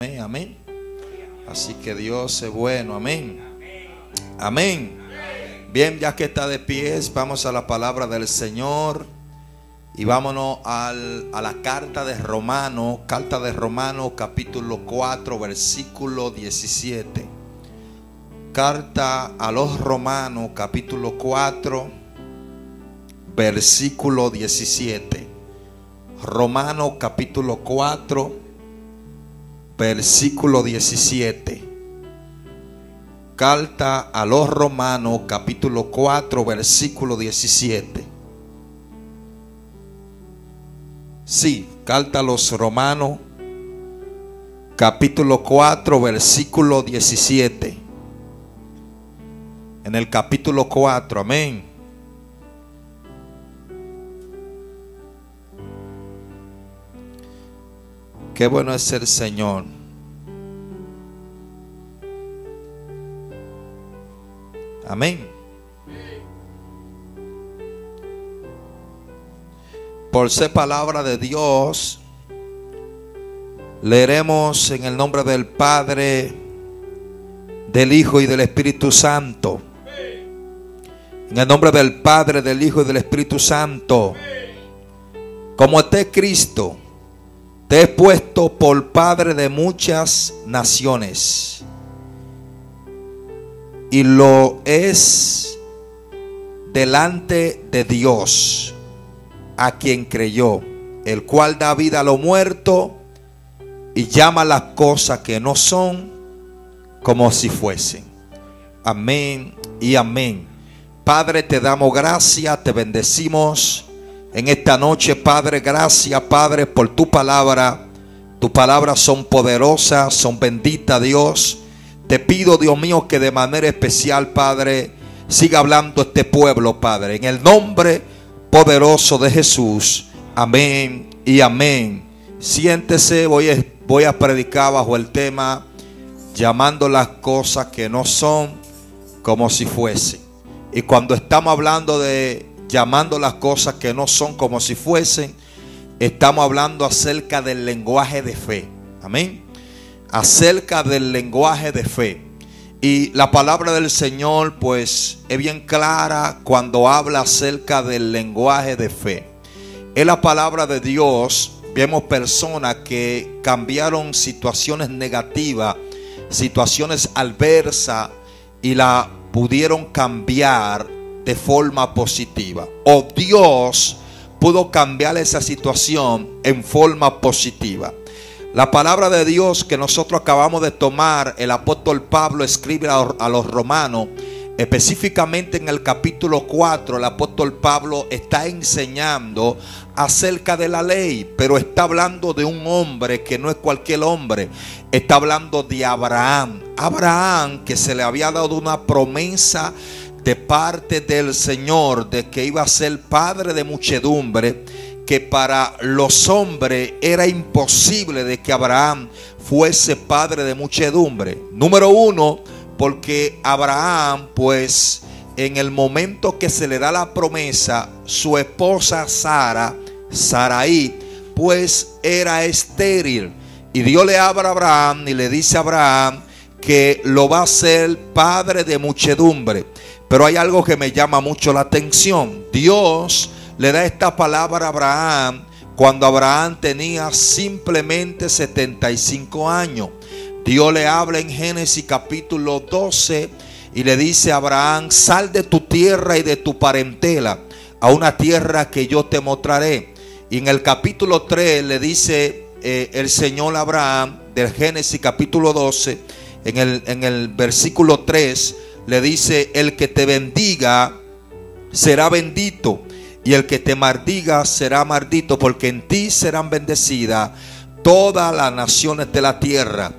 Amén, amén. Así que Dios es bueno, amén. Amén. Bien, ya que está de pies, vamos a la palabra del Señor. Y vámonos a la carta de Romanos capítulo 4, versículo 17. Carta a los Romanos capítulo 4, versículo 17. Romanos capítulo 4, versículo 17. Carta a los Romanos capítulo 4, versículo 17. Sí, carta a los Romanos capítulo 4, versículo 17. En el capítulo 4, amén. Qué bueno es el Señor. Amén. Por ser palabra de Dios, leeremos en el nombre del Padre, del Hijo y del Espíritu Santo. En el nombre del Padre, del Hijo y del Espíritu Santo. Como esté Cristo, te he puesto por padre de muchas naciones, y lo es delante de Dios, a quien creyó, el cual da vida a lo muerto y llama las cosas que no son como si fuesen. Amén y amén. Padre, te damos gracias, te bendecimos en esta noche, Padre. Gracias, Padre, por tu palabra. Tus palabras son poderosas, son benditas, Dios. Te pido, Dios mío, que de manera especial, Padre, siga hablando este pueblo, Padre, en el nombre poderoso de Jesús. Amén y amén. Siéntese, voy a predicar bajo el tema llamando las cosas que no son como si fuesen. Y cuando estamos hablando de llamando las cosas que no son como si fuesen, estamos hablando acerca del lenguaje de fe. Amén. Acerca del lenguaje de fe. Y la palabra del Señor pues es bien clara cuando habla acerca del lenguaje de fe. En la palabra de Dios vemos personas que cambiaron situaciones negativas, situaciones adversas, y la pudieron cambiar de forma positiva. O Dios pudo cambiar esa situación en forma positiva. La palabra de Dios que nosotros acabamos de tomar, el apóstol Pablo escribe a los romanos, específicamente en el capítulo 4, el apóstol Pablo está enseñando acerca de la ley, pero está hablando de un hombre que no es cualquier hombre. Está hablando de Abraham. Abraham, que se le había dado una promesa de parte del Señor de que iba a ser padre de muchedumbre, que para los hombres era imposible de que Abraham fuese padre de muchedumbre. Número uno, porque Abraham, pues en el momento que se le da la promesa, su esposa Sarai, pues era estéril. Y Dios le habla a Abraham y le dice a Abraham que lo va a hacer padre de muchedumbre. Pero hay algo que me llama mucho la atención. Dios le da esta palabra a Abraham cuando Abraham tenía simplemente 75 años. Dios le habla en Génesis capítulo 12 y le dice a Abraham: sal de tu tierra y de tu parentela a una tierra que yo te mostraré. Y en el capítulo 3 le dice el Señor a Abraham, del Génesis capítulo 12, en el versículo 3, le dice: el que te bendiga será bendito, y el que te maldiga será maldito, porque en ti serán bendecidas todas las naciones de la tierra.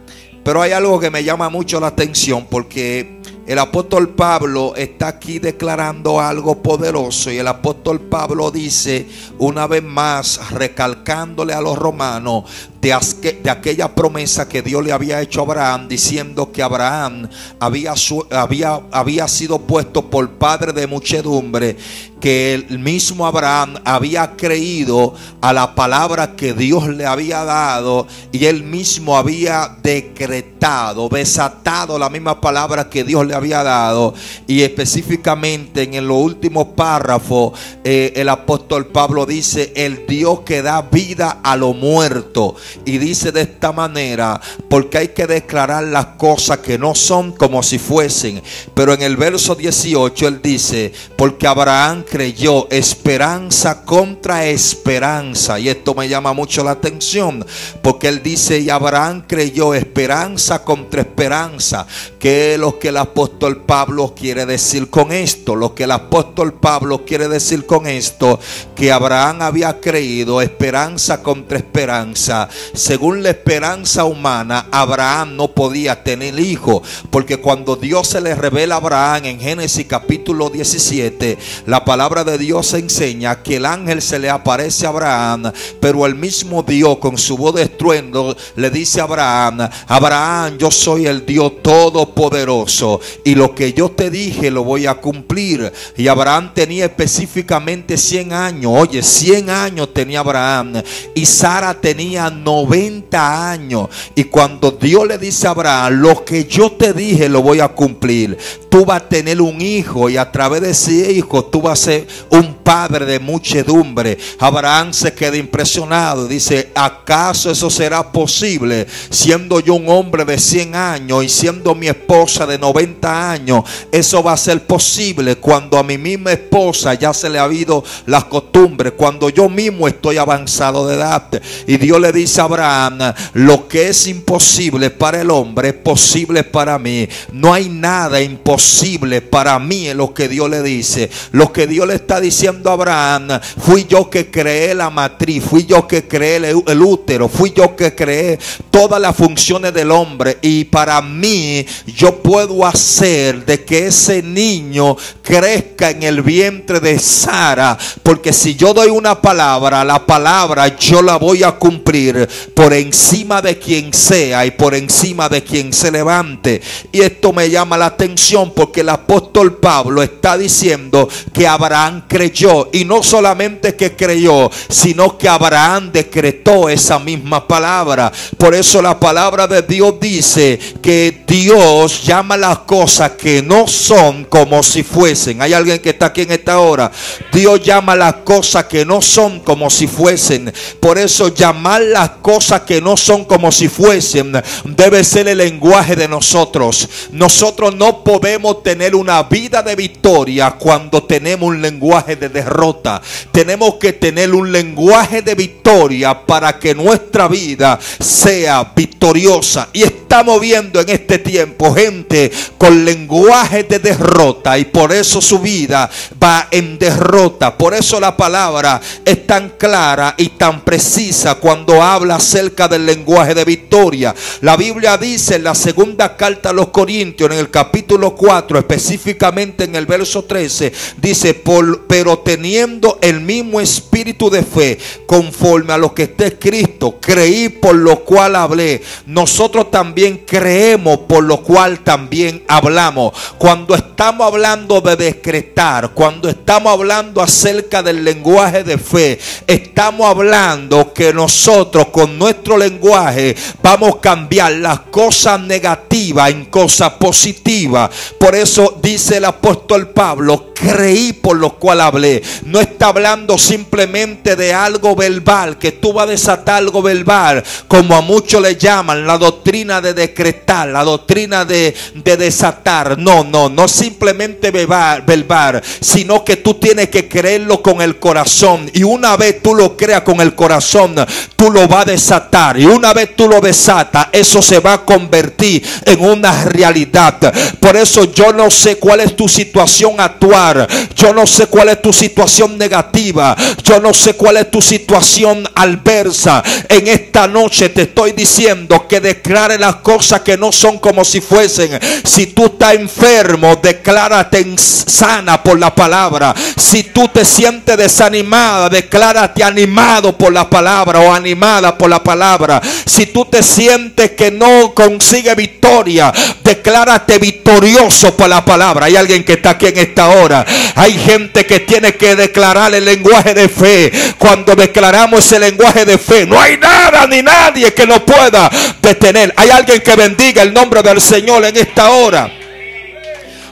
Pero hay algo que me llama mucho la atención, porque el apóstol Pablo está aquí declarando algo poderoso. Y el apóstol Pablo dice una vez más, recalcándole a los romanos, de aquella promesa que Dios le había hecho a Abraham, diciendo que Abraham había sido puesto por padre de muchedumbre, que el mismo Abraham había creído a la palabra que Dios le había dado, y él mismo había decretado, desatado la misma palabra que Dios le había dado. Y específicamente en los últimos párrafos, el apóstol Pablo dice: el Dios que da vida a lo muerto. Y dice de esta manera, porque hay que declarar las cosas que no son como si fuesen. Pero en el verso 18 él dice: porque Abraham creyó, esperanza contra esperanza. Y esto me llama mucho la atención, porque él dice: y Abraham creyó, esperanza contra esperanza. ¿Qué es lo que el apóstol Pablo quiere decir con esto? Lo que el apóstol Pablo quiere decir con esto, que Abraham había creído, esperanza contra esperanza. Según la esperanza humana, Abraham no podía tener hijo, porque cuando Dios se le revela a Abraham en Génesis capítulo 17, la palabra de Dios enseña que el ángel se le aparece a Abraham, pero el mismo Dios con su voz de estruendo le dice a Abraham: Abraham, yo soy el Dios todopoderoso, y lo que yo te dije lo voy a cumplir. Y Abraham tenía específicamente 100 años. Oye, 100 años tenía Abraham, y Sara tenía 90 años. Y cuando Dios le dice a Abraham: lo que yo te dije lo voy a cumplir, tú vas a tener un hijo, y a través de ese hijo tú vas a ser un padre de muchedumbre. Abraham se queda impresionado y dice: ¿acaso eso será posible siendo yo un hombre de 100 años y siendo mi esposa de 90 años? Eso va a ser posible cuando a mi misma esposa ya se le ha habido las costumbres, cuando yo mismo estoy avanzado de edad. Y Dios le dice a Abraham: lo que es imposible para el hombre es posible para mí. No hay nada imposible para mí en lo que Dios le dice. Lo que Dios le está diciendo a Abraham: fui yo que creé la matriz, fui yo que creé el útero, fui yo que creé todas las funciones del hombre, y para mí yo puedo hacer de que ese niño crezca en el vientre de Sara, porque si yo doy una palabra, la palabra yo la voy a cumplir por encima de quien sea y por encima de quien se levante. Y esto me llama la atención, porque el apóstol Pablo está diciendo que Abraham creyó, y no solamente que creyó, sino que Abraham decretó esa misma palabra. Por eso la palabra de Dios dice que Dios llama las cosas que no son como si fuesen. Hay alguien que está aquí en esta hora. Dios llama las cosas que no son como si fuesen. Por eso llamar las cosas que no son como si fuesen debe ser el lenguaje de nosotros. Nosotros no podemos tener una vida de victoria cuando tenemos un lenguaje de derrota. Tenemos que tener un lenguaje de victoria para que nuestra vida sea victoriosa. Y estamos viendo en este tiempo gente con lenguaje de derrota, y por eso su vida va en derrota. Por eso la palabra es tan clara y tan precisa cuando habla acerca del lenguaje de victoria. La Biblia dice en la segunda carta a los Corintios, en el capítulo 4, específicamente en el verso 13, dice: pero teniendo el mismo espíritu de fe, conforme a lo que está escrito, creí por lo cual hablé. Nosotros también creemos por lo cual también hablamos. Cuando estamos hablando de decretar, cuando estamos hablando acerca del lenguaje de fe, estamos hablando que nosotros con nuestro lenguaje vamos a cambiar las cosas negativas en cosas positivas. Por eso dice el apóstol Pablo: creí por lo cual hablé. No está hablando simplemente de algo verbal, que tú vas a desatar algo verbal, como a muchos le llaman la doctrina de decretar, la doctrina de desatar. No simplemente verbal, sino que tú tienes que creerlo con el corazón, y una vez tú lo creas con el corazón, tú lo vas a desatar, y una vez tú lo desatas, eso se va a convertir en una realidad. Por eso yo no sé cuál es tu situación actuar. Yo no sé cuál es tu situación negativa. Yo no sé cuál es tu situación adversa. En esta noche te estoy diciendo que declare las cosas que no son como si fuesen. Si tú estás enfermo, declárate sana por la palabra. Si tú te sientes desanimada, declárate animado por la palabra o animada por la palabra. Si tú te sientes que no consigue victoria, declárate victorioso por la palabra. Hay alguien que está aquí en esta hora. Hay gente que tiene que declarar el lenguaje de fe. Cuando declaramos ese lenguaje de fe, no hay nada ni nadie que lo pueda detener. Hay alguien que bendiga el nombre del Señor en esta hora.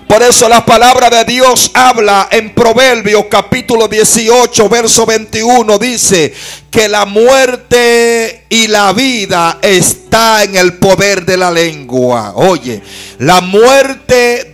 Por eso la palabra de Dios habla en Proverbios capítulo 18 verso 21. Dice que la muerte y la vida está en el poder de la lengua. Oye, la muerte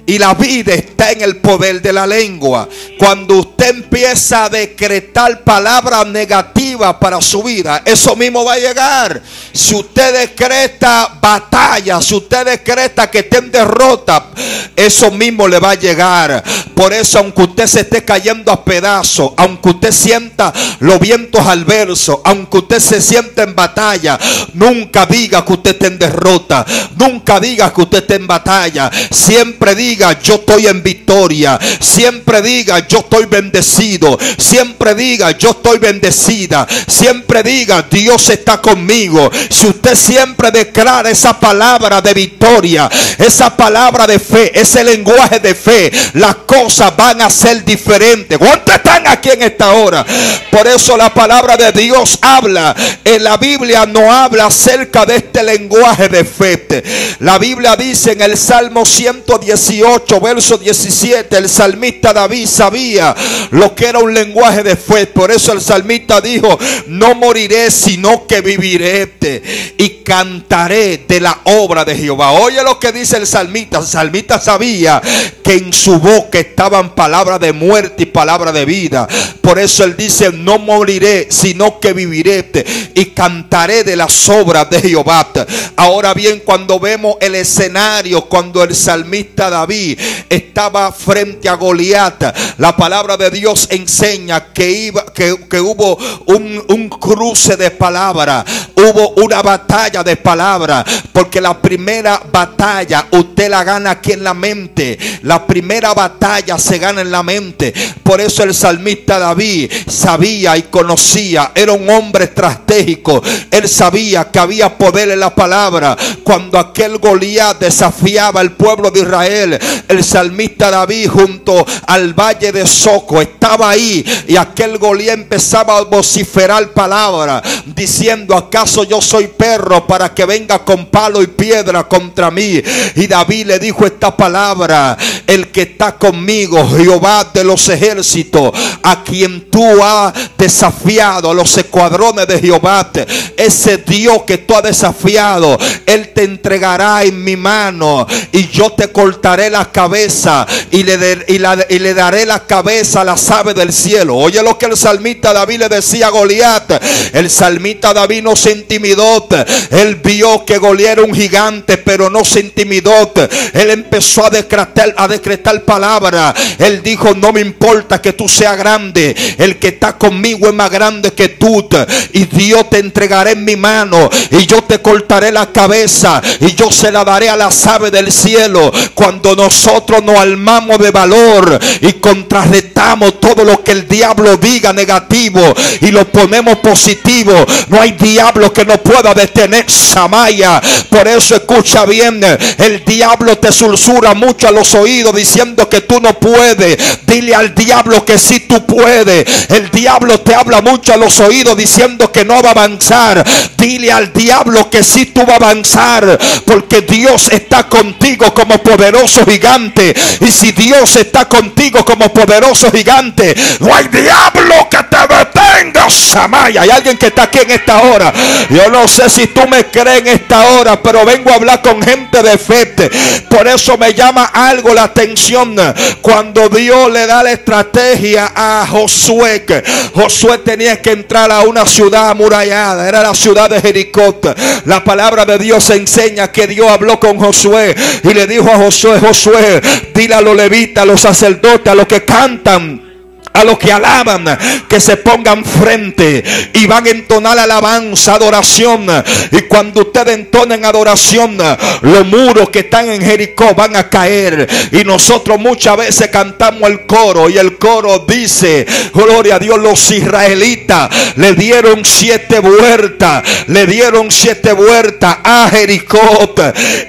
y la vida está en el poder de la lengua. Cuando usted empieza a decretar palabras negativas para su vida, eso mismo va a llegar. Si usted decreta batalla, si usted decreta que esté en derrota, eso mismo le va a llegar. Por eso, aunque usted se esté cayendo a pedazos, aunque usted sienta los vientos adversos, aunque usted se sienta en batalla, nunca diga que usted esté en derrota. Nunca diga que usted esté en batalla. Siempre diga: yo estoy en victoria. Siempre diga: yo estoy bendecido. Siempre diga: yo estoy bendecida. Siempre diga: Dios está conmigo. Si usted siempre declara esa palabra de victoria, esa palabra de fe, ese lenguaje de fe, las cosas van a ser diferentes. ¿Cuántos están aquí en esta hora? Por eso la palabra de Dios habla. En la Biblia no habla acerca de este lenguaje de fe. La Biblia dice en el Salmo 118 verso 17, el salmista David sabía lo que era un lenguaje de fe. Por eso el salmista dijo: no moriré sino que viviré y cantaré de la obra de Jehová. Oye lo que dice el salmista. El salmista sabía que en su boca estaban palabras de muerte y palabras de vida. Por eso él dice: no moriré sino que viviré y cantaré de las obras de Jehová. Ahora bien, cuando vemos el escenario, cuando el salmista David estaba frente a Goliat, la palabra de Dios enseña que hubo un cruce de palabras, hubo una batalla de palabras, porque la primera batalla usted la gana aquí en la mente. La primera batalla se gana en la mente. Por eso el salmista David sabía y conocía, era un hombre estratégico. Él sabía que había poder en la palabra. Cuando aquel Goliat desafiaba al pueblo de Israel, el salmista David junto al valle de Soco estaba ahí, y aquel Goliat empezaba a vociferar palabras diciendo: ¿acaso yo soy perro para que venga con palo y piedra contra mí? Y David le dijo esta palabra: el que está conmigo, Jehová de los ejércitos, a quien tú has desafiado, los escuadrones de Jehová, ese Dios que tú has desafiado, él te entregará en mi mano, y yo te cortaré la cabeza y le daré la cabeza a las aves del cielo. Oye lo que el salmista David le decía a Goliat. El salmista David no se intimidó. Él vio que Goliat era un gigante, pero no se intimidó. Él empezó a decretar palabras. Él dijo: no me importa que tú seas grande, el que está conmigo es más grande que tú, y Dios te entregaré en mi mano, y yo te cortaré la cabeza, y yo se la daré a las aves del cielo. Cuando nosotros nos armamos de valor y contrarrestamos todo lo que el diablo diga negativo y lo ponemos positivo, no hay diablo que no pueda detener. Samaya. Por eso escucha bien, el diablo te susurra mucho a los oídos diciendo que tú no puedes. Dile al diablo que sí tú puedes. El diablo te habla mucho a los oídos diciendo que no va a avanzar. Dile al diablo que sí tú vas a avanzar, porque Dios está contigo como poderoso gigante. Y si y Dios está contigo como poderoso gigante, no hay diablo que te detenga. Samaya, hay alguien que está aquí en esta hora. Yo no sé si tú me crees en esta hora, pero vengo a hablar con gente de fe. Por eso me llama algo la atención cuando Dios le da la estrategia a Josué. Que Josué tenía que entrar a una ciudad amurallada, era la ciudad de Jericó. La palabra de Dios enseña que Dios habló con Josué y le dijo a Josué: Josué, dile a los levitas, a los sacerdotes, a los que cantan, a los que alaban, que se pongan frente y van a entonar alabanza, adoración. Y cuando ustedes entonen adoración, los muros que están en Jericó van a caer. Y nosotros muchas veces cantamos el coro, y el coro dice: gloria a Dios, los israelitas le dieron 7 vueltas, le dieron 7 vueltas a Jericó,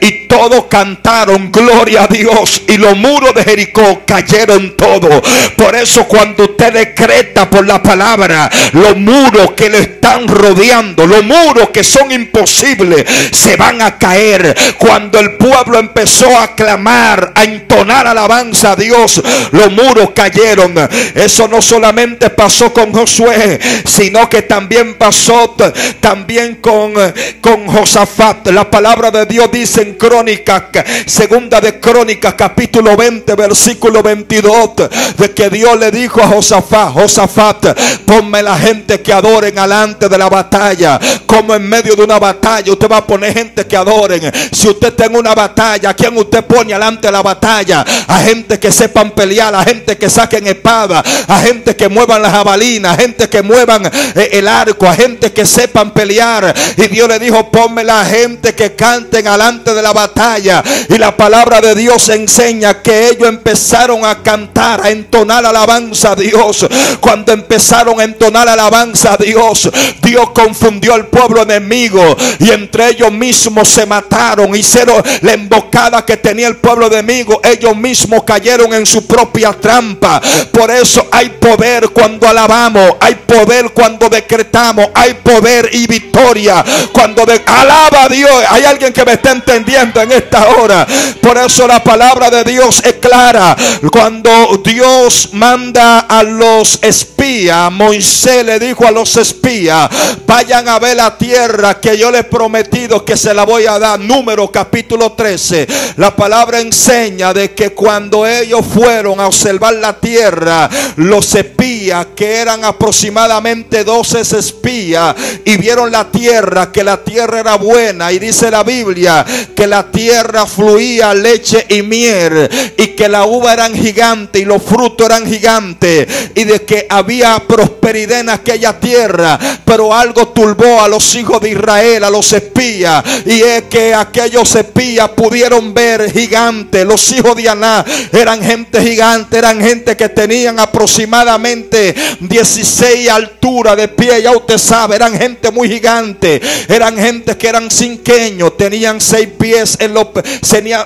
y todos cantaron gloria a Dios, y los muros de Jericó cayeron todos. Por eso cuando usted decreta por la palabra, los muros que le están rodeando, los muros que son imposibles, se van a caer. Cuando el pueblo empezó a clamar, a entonar alabanza a Dios, los muros cayeron. Eso no solamente pasó con Josué, sino que también pasó también con Josafat. La palabra de Dios dice en Crónicas, segunda de Crónicas, capítulo 20, versículo 22, de que Dios le dijo a Josafat: Josafat, ponme la gente que adoren alante de la batalla. Como en medio de una batalla usted va a poner gente que adoren. Si usted está en una batalla, ¿a quién usted pone alante de la batalla? A gente que sepan pelear, a gente que saquen espada, a gente que muevan las jabalinas, a gente que muevan el arco, a gente que sepan pelear. Y Dios le dijo: ponme la gente que canten alante de la batalla. Y la palabra de Dios enseña que ellos empezaron a cantar, a entonar alabanza a Dios. Cuando empezaron a entonar alabanza a Dios, Dios confundió al pueblo enemigo, y entre ellos mismos se mataron. Hicieron la emboscada que tenía el pueblo enemigo, ellos mismos cayeron en su propia trampa. Por eso hay poder cuando alabamos, hay poder cuando decretamos, hay poder y victoria cuando alaba a Dios. Hay alguien que me está entendiendo en esta hora. Por eso la palabra de Dios es clara. Cuando Dios manda a los espías, Moisés le dijo a los espías: vayan a ver la tierra que yo les he prometido que se la voy a dar. Números capítulo 13. La palabra enseña de que cuando ellos fueron a observar la tierra, los espías, que eran aproximadamente 12 espías, y vieron la tierra, que la tierra era buena, y dice la Biblia que la tierra fluía leche y miel, y que la uva eran gigantes y los frutos eran gigantes, y de que había prosperidad en aquella tierra. Pero algo turbó a los hijos de Israel, a los espías, y es que aquellos espías pudieron ver gigantes. Los hijos de Aná eran gente gigante, eran gente que tenían aproximadamente 16 alturas de pie. Ya usted sabe, eran gente muy gigante, eran gente que eran cinqueños, tenían 6 pies en los,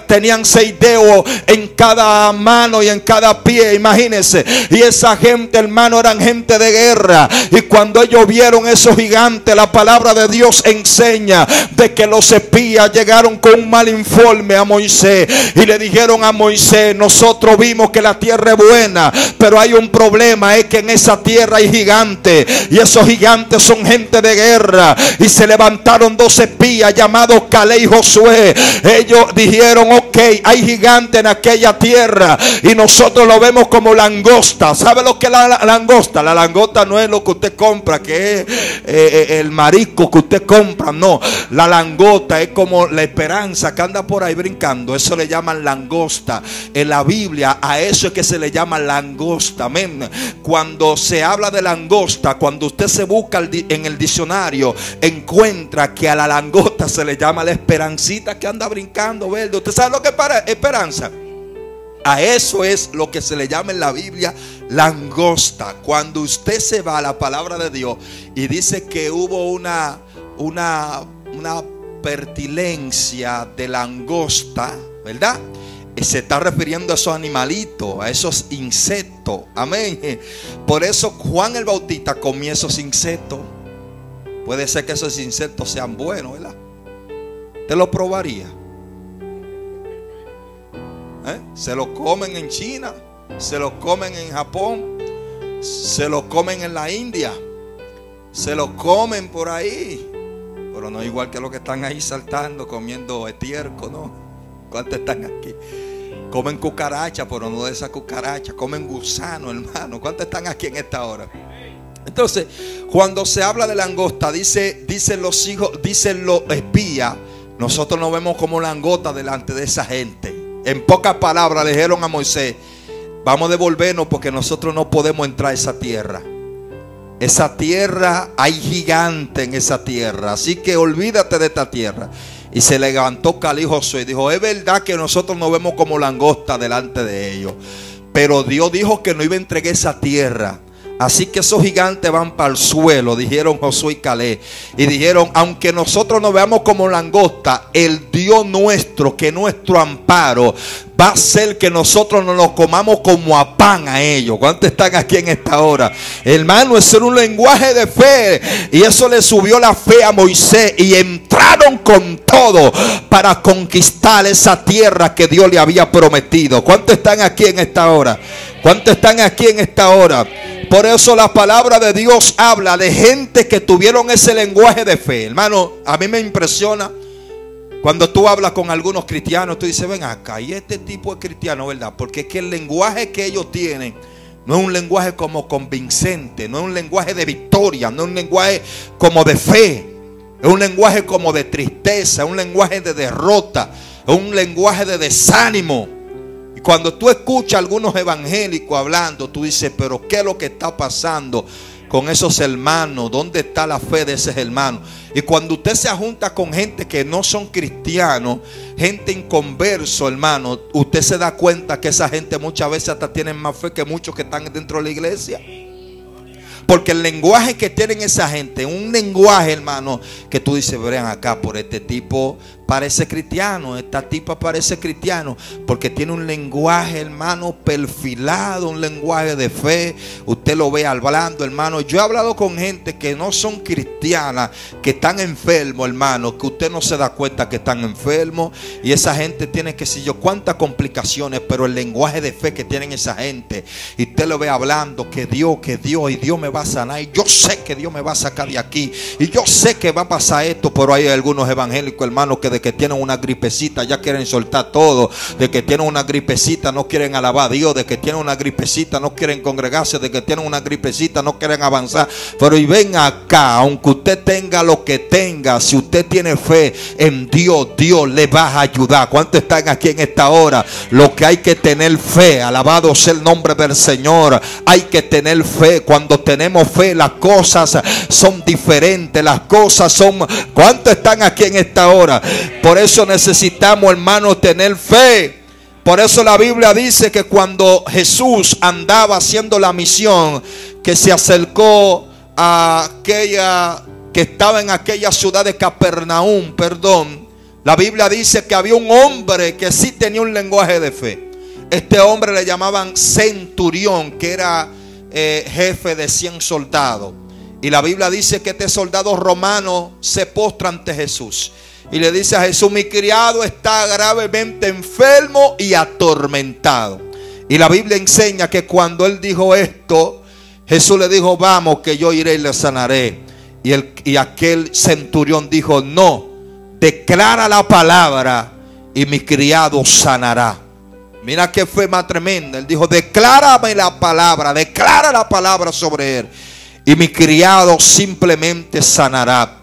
tenían 6 dedos en cada mano y en cada pie, imagínense. Y esa gente, hermano, eran gente de guerra. Y cuando ellos vieron esos gigantes, la palabra de Dios enseña de que los espías llegaron con un mal informe a Moisés y le dijeron a Moisés: nosotros vimos que la tierra es buena, pero hay un problema, es que en esa tierra hay gigantes, y esos gigantes son gente de guerra. Y se levantaron 2 espías llamados Caleb y Josué. Ellos dijeron: ok, hay gigantes en aquella tierra y nosotros lo vemos como langosta. ¿Sabe lo que es la langosta? La langosta no es lo que usted compra, que es el marisco que usted compra, no. La langosta es como la esperanza que anda por ahí brincando. Eso le llaman langosta. En la Biblia a eso es que se le llama langosta. Amén. Cuando se habla de langosta, cuando usted se busca en el diccionario, encuentra que a la langosta se le llama la esperancita que anda brincando verde. ¿Usted sabe lo que es esperanza? A eso es lo que se le llama en la Biblia langosta. Cuando usted se va a la palabra de Dios y dice que hubo una pertinencia de langosta, ¿verdad? Se está refiriendo a esos animalitos, a esos insectos. Amén. Por eso Juan el Bautista comía esos insectos. Puede ser que esos insectos sean buenos, ¿verdad? ¿Te lo probaría? Se lo comen en China, se lo comen en Japón, se lo comen en la India, se lo comen por ahí. Pero no igual que los que están ahí saltando, comiendo estiércol, ¿no? ¿Cuántos están aquí? Comen cucaracha, pero no de esa cucaracha. Comen gusano, hermano. ¿Cuántos están aquí en esta hora? Entonces, cuando se habla de langosta, dicen los espías, nosotros nos vemos como langosta delante de esa gente. En pocas palabras le dijeron a Moisés: vamos a devolvernos porque nosotros no podemos entrar a esa tierra. Esa tierra, hay gigantes en esa tierra, así que olvídate de esta tierra. Y se levantó Caleb y Josué y dijo: es verdad que nosotros nos vemos como langosta delante de ellos, pero Dios dijo que no iba a entregar esa tierra. Así que esos gigantes van para el suelo, dijeron Josué y Caleb. Y dijeron: aunque nosotros nos veamos como langosta, el Dios nuestro, que es nuestro amparo, va a hacer que nosotros nos los comamos como a pan a ellos. ¿Cuántos están aquí en esta hora? Hermano, eso era un lenguaje de fe. Y eso le subió la fe a Moisés. Y entraron con todo para conquistar esa tierra que Dios le había prometido. ¿Cuántos están aquí en esta hora? ¿Cuántos están aquí en esta hora? Por eso la palabra de Dios habla de gente que tuvieron ese lenguaje de fe. Hermano, a mí me impresiona cuando tú hablas con algunos cristianos. Tú dices: ven acá, y este tipo es cristiano, ¿verdad? Porque es que el lenguaje que ellos tienen no es un lenguaje como convincente, no es un lenguaje de victoria, no es un lenguaje como de fe. Es un lenguaje como de tristeza, es un lenguaje de derrota, es un lenguaje de desánimo. Cuando tú escuchas a algunos evangélicos hablando, tú dices: pero ¿qué es lo que está pasando con esos hermanos? ¿Dónde está la fe de esos hermanos? Y cuando usted se junta con gente que no son cristianos, gente inconverso, hermano, usted se da cuenta que esa gente muchas veces hasta tienen más fe que muchos que están dentro de la iglesia. Porque el lenguaje que tienen esa gente, un lenguaje, hermano, que tú dices: vean acá, por este tipo parece cristiano, esta tipa parece cristiano, porque tiene un lenguaje, hermano, perfilado, un lenguaje de fe. Usted lo ve hablando, hermano. Yo he hablado con gente que no son cristianas, que están enfermos, hermano, que usted no se da cuenta que están enfermos. Y esa gente tiene, que sé yo, cuántas complicaciones, pero el lenguaje de fe que tienen esa gente, y usted lo ve hablando, que Dios, y Dios me va a sanar, y yo sé que Dios me va a sacar de aquí, y yo sé que va a pasar esto. Pero hay algunos evangélicos, hermano, que de que tienen una gripecita ya quieren soltar todo, de que tienen una gripecita no quieren alabar a Dios, de que tienen una gripecita no quieren congregarse, de que tienen una gripecita no quieren avanzar. Pero y ven acá, aunque usted tenga lo que tenga, si usted tiene fe en Dios, Dios le va a ayudar. ¿Cuántos están aquí en esta hora? Lo que hay que tener fe, alabado sea el nombre del Señor. Hay que tener fe. Cuando tenemos fe, las cosas son diferentes, las cosas son... ¿Cuántos están aquí en esta hora? Por eso necesitamos, hermanos, tener fe. Por eso la Biblia dice que cuando Jesús andaba haciendo la misión, que se acercó a aquella que estaba en aquella ciudad de Capernaum, la Biblia dice que había un hombre que sí tenía un lenguaje de fe. Este hombre le llamaban centurión, que era jefe de 100 soldados. Y la Biblia dice que este soldado romano se postra ante Jesús y le dice a Jesús: mi criado está gravemente enfermo y atormentado. Y la Biblia enseña que cuando él dijo esto, Jesús le dijo: vamos, que yo iré y le sanaré. Y aquel centurión dijo: no, declara la palabra y mi criado sanará. Mira qué fe más tremenda. Él dijo: declárame la palabra, declara la palabra sobre él y mi criado simplemente sanará.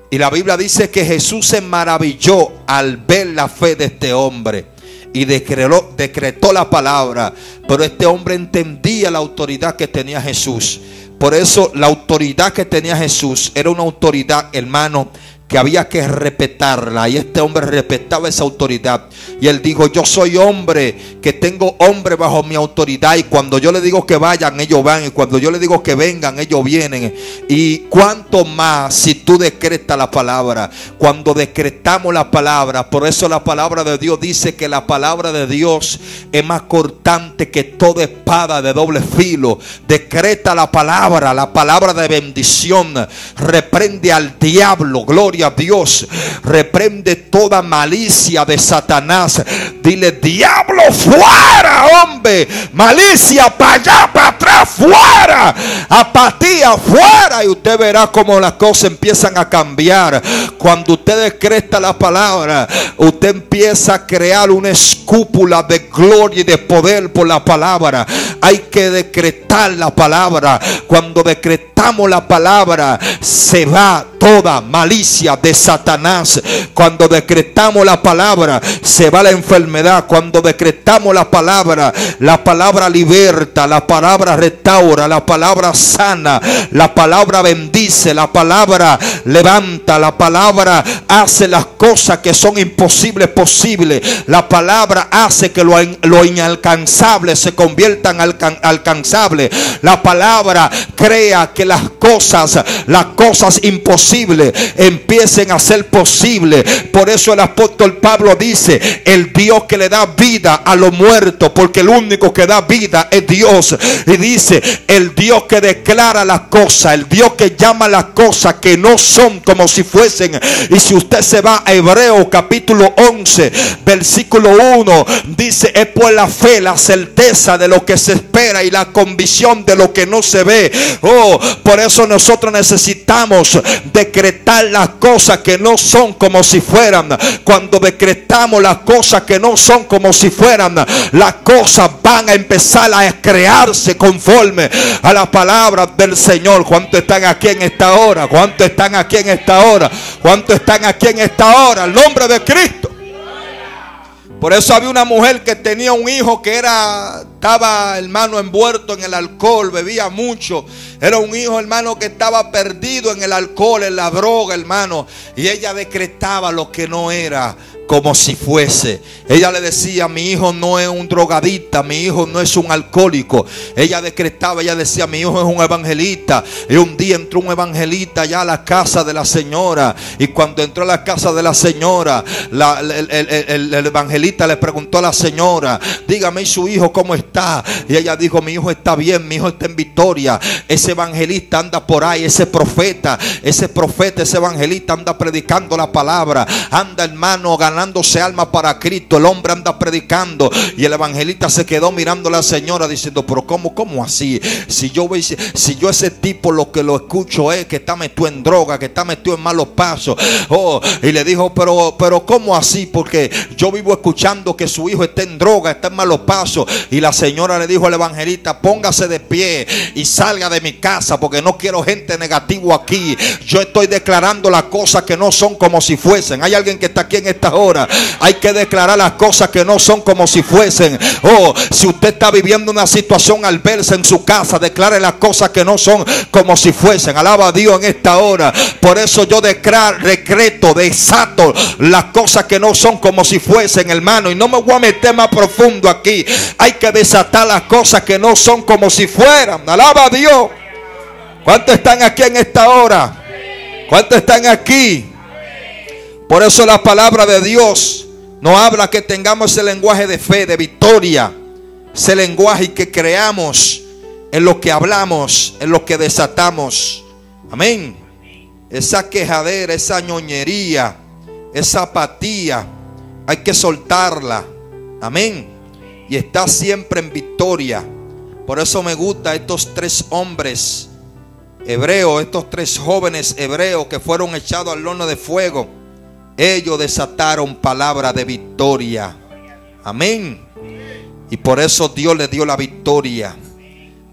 Y la Biblia dice que Jesús se maravilló al ver la fe de este hombre y decretó la palabra. Pero este hombre entendía la autoridad que tenía Jesús. Por eso la autoridad que tenía Jesús era una autoridad, hermano, que había que respetarla. Y este hombre respetaba esa autoridad. Y él dijo: yo soy hombre, que tengo hombre bajo mi autoridad. Y cuando yo le digo que vayan, ellos van. Y cuando yo le digo que vengan, ellos vienen. Y cuánto más si tú decretas la palabra. Cuando decretamos la palabra. Por eso la palabra de Dios dice que la palabra de Dios es más cortante que toda espada de doble filo. Decreta la palabra de bendición. Reprende al diablo. Gloria gloria a Dios. Reprende toda malicia de Satanás. Dile: diablo, fuera, hombre. Malicia para allá, para atrás, fuera. Apatía, fuera. Y usted verá cómo las cosas empiezan a cambiar. Cuando usted decreta la palabra, usted empieza a crear una escúpula de gloria y de poder por la palabra. Hay que decretar la palabra. Cuando decretamos la palabra, se va toda malicia de Satanás. Cuando decretamos la palabra, se va la enfermedad. Cuando decretamos la palabra liberta, la palabra restaura, la palabra sana, la palabra bendice, la palabra levanta, la palabra hace las cosas que son imposibles posibles. La palabra hace que lo inalcanzable se convierta en alcanzable. La palabra crea que las cosas imposibles empiecen a ser posibles. Por eso el apóstol Pablo dice: el Dios que le da vida a los muertos, porque el único que da vida es Dios. Y dice: el Dios que declara las cosas, el Dios que llama las cosas que no son como si fuesen. Y si usted se va a Hebreos capítulo 11 versículo 1, dice: es por la fe, la certeza de lo que se espera y la convicción de lo que no se ve. Por eso nosotros necesitamos decretar las cosas que no son como si fueran. Cuando decretamos las cosas que no son como si fueran, las cosas van a empezar a crearse conforme a la palabra del Señor. ¿Cuántos están aquí en esta hora? ¿Cuántos están aquí en esta hora? ¿Cuántos están aquí en esta hora? El nombre de Cristo. Por eso había una mujer que tenía un hijo que estaba, hermano, envuelto en el alcohol, bebía mucho. Era un hijo, hermano, que estaba perdido en el alcohol, en la droga, hermano. Y ella decretaba lo que no era como si fuese. Ella le decía: mi hijo no es un drogadicta, mi hijo no es un alcohólico. Ella decretaba, ella decía: mi hijo es un evangelista. Y un día entró un evangelista ya a la casa de la señora. Y cuando entró a la casa de la señora, el evangelista le preguntó a la señora: dígame, ¿y su hijo cómo está? Y ella dijo: mi hijo está bien, mi hijo está en victoria. Ese evangelista anda por ahí, ese profeta, ese evangelista anda predicando la palabra, anda, hermano, ganándose alma para Cristo. El hombre anda predicando. Y el evangelista se quedó mirando a la señora diciendo: pero ¿cómo así? Si yo ese tipo lo que lo escucho es que está metido en droga, que está metido en malos pasos. Y le dijo: pero ¿cómo así? Porque yo vivo escuchando que su hijo está en droga, está en malos pasos. Y la señora le dijo al evangelista: póngase de pie y salga de mi casa, porque no quiero gente negativa aquí. Yo estoy declarando las cosas que no son como si fuesen. Hay alguien que está aquí en esta hora. Hay que declarar las cosas que no son como si fuesen. Si usted está viviendo una situación adversa en su casa, declare las cosas que no son como si fuesen. Alaba a Dios en esta hora. Por eso yo decreto, desato las cosas que no son como si fuesen, hermano. Y no me voy a meter más profundo aquí. Hay que desatar las cosas que no son como si fueran. Alaba a Dios. ¿Cuántos están aquí en esta hora? ¿Cuántos están aquí? Por eso la palabra de Dios nos habla que tengamos ese lenguaje de fe, de victoria. Ese lenguaje, y que creamos en lo que hablamos, en lo que desatamos. Amén. Esa quejadera, esa ñoñería, esa apatía, hay que soltarla. Amén. Y está siempre en victoria. Por eso me gusta estos tres hombres hebreos, estos tres jóvenes hebreos que fueron echados al horno de fuego. Ellos desataron palabra de victoria. Amén. Y por eso Dios les dio la victoria.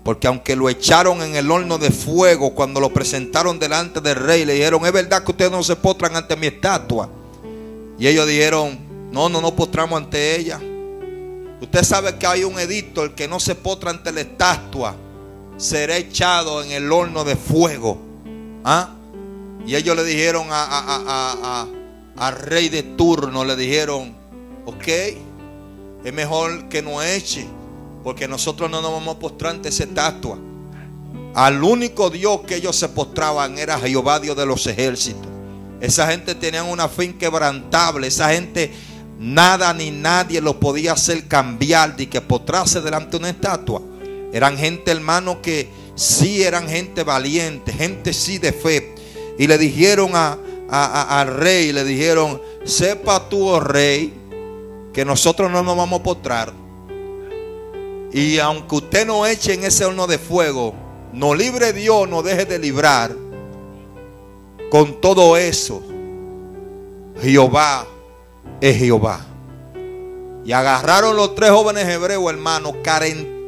Porque aunque lo echaron en el horno de fuego, cuando lo presentaron delante del rey, le dijeron: es verdad que ustedes no se postran ante mi estatua. Y ellos dijeron: no postramos ante ella. Usted sabe que hay un edicto: el que no se postra ante la estatua será echado en el horno de fuego. Y ellos le dijeron al rey de turno, le dijeron: ok, es mejor que nos eche, porque nosotros no nos vamos a postrar ante esa estatua. Al único Dios que ellos se postraban era Jehová, Dios de los ejércitos. Esa gente tenía una fe inquebrantable. Esa gente, nada ni nadie lo podía hacer cambiar de que postrarse delante de una estatua. Eran gente, hermano, que sí eran gente valiente, gente sí de fe. Y le dijeron al rey y le dijeron: sepa tú, oh rey, que nosotros no nos vamos a postrar, y aunque usted nos eche en ese horno de fuego, nos libre Dios, nos deje de librar. Con todo eso, Jehová es Jehová. Y agarraron los 3 jóvenes hebreos, hermanos,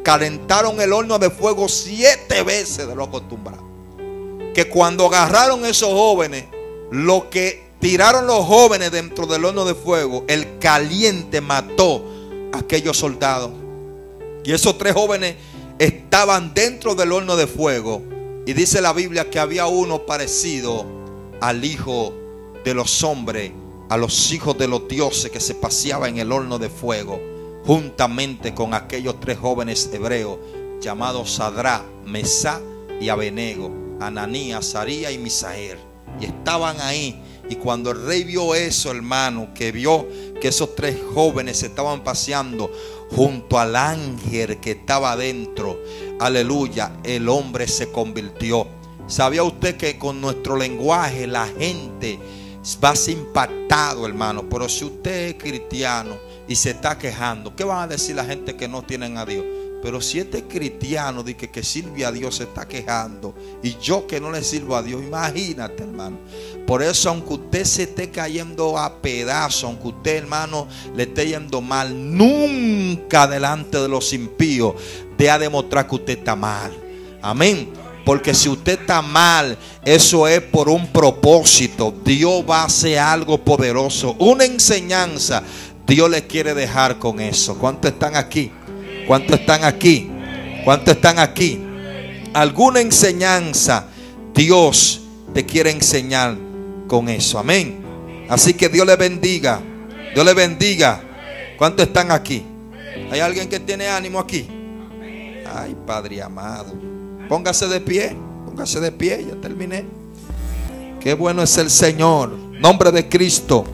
calentaron el horno de fuego 7 veces de lo acostumbrado. Que cuando agarraron esos jóvenes, lo que tiraron los jóvenes dentro del horno de fuego, el caliente mató a aquellos soldados. Y esos 3 jóvenes estaban dentro del horno de fuego. Y dice la Biblia que había uno parecido al hijo de los hombres, a los hijos de los dioses, que se paseaba en el horno de fuego, juntamente con aquellos 3 jóvenes hebreos llamados Sadrá, Mesá y Abednego, Ananías, Azarías y Misael. Y estaban ahí. Y cuando el rey vio eso, hermano, que vio que esos 3 jóvenes se estaban paseando junto al ángel que estaba adentro, aleluya, el hombre se convirtió. ¿Sabía usted que con nuestro lenguaje la gente va a ser impactado, hermano? Pero si usted es cristiano y se está quejando, ¿qué van a decir la gente que no tienen a Dios? Pero si este cristiano dice que sirve a Dios se está quejando, y yo que no le sirvo a Dios, imagínate, hermano. Por eso, aunque usted se esté cayendo a pedazos, aunque usted, hermano, le esté yendo mal, nunca delante de los impíos dé a demostrar que usted está mal. Amén. Porque si usted está mal, eso es por un propósito. Dios va a hacer algo poderoso, una enseñanza. Dios le quiere dejar con eso. ¿Cuántos están aquí? ¿Cuántos están aquí? ¿Cuántos están aquí? Alguna enseñanza Dios te quiere enseñar con eso. Amén. Así que Dios le bendiga. Dios le bendiga. ¿Cuántos están aquí? ¿Hay alguien que tiene ánimo aquí? Ay, Padre amado. Póngase de pie. Póngase de pie. Ya terminé. Qué bueno es el Señor. Nombre de Cristo.